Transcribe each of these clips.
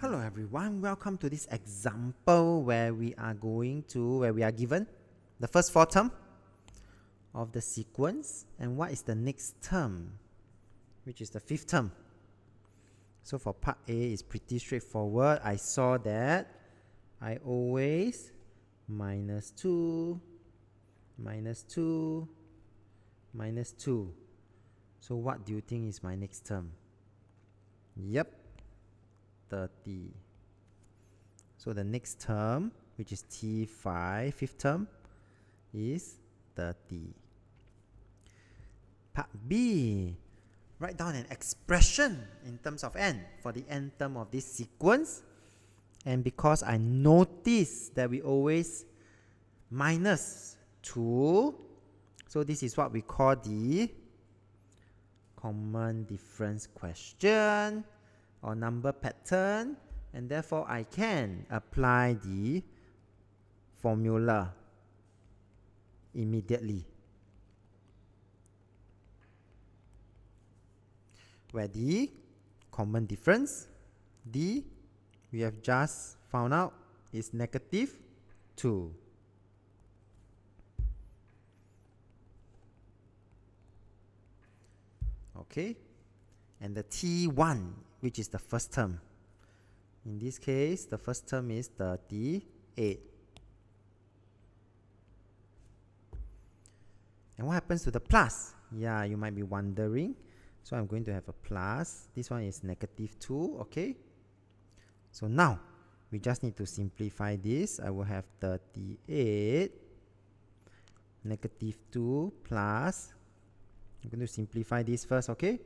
Hello everyone, welcome to this example where we are given the first 4 terms of the sequence and what is the next term, which is the 5th term. So for part A is pretty straightforward. I saw that I always minus 2, minus 2, minus 2. So what do you think is my next term? Yep, 30. So the next term, which is T5, 5th term, is 30. Part B, write down an expression in terms of n for the n term of this sequence. And because I notice that we always minus 2, so this is what we call the common difference question or number pattern, and therefore I can apply the formula immediately, where the common difference, D, we have just found out, is negative 2. Okay, and the T1, which is the first term. In this case, the first term is 38. And what happens to the plus? Yeah, you might be wondering. So I'm going to have a plus. This one is negative 2, okay? So now, we just need to simplify this. I will have 38, negative 2 plus. I'm going to simplify this first, okay?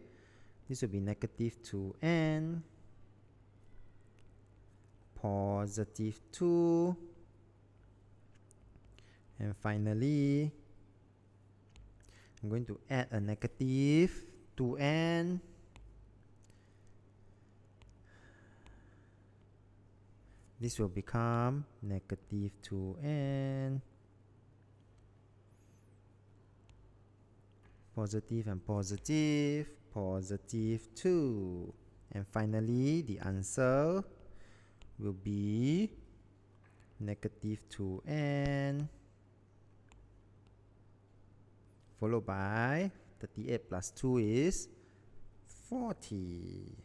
This will be negative 2n, positive 2, and finally, I'm going to add a negative 2n, this will become negative 2n, positive and positive, positive 2. And finally, the answer will be negative 2n, followed by 38 plus 2 is 40.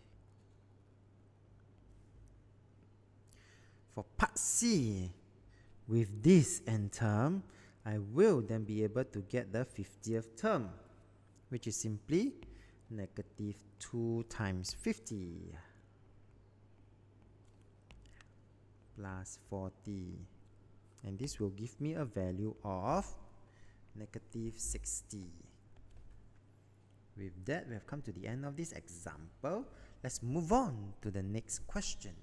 For part C, with this n term, I will then be able to get the 50th term, which is simply negative 2 times 50 plus 40. And this will give me a value of negative 60. With that, we have come to the end of this example. Let's move on to the next question.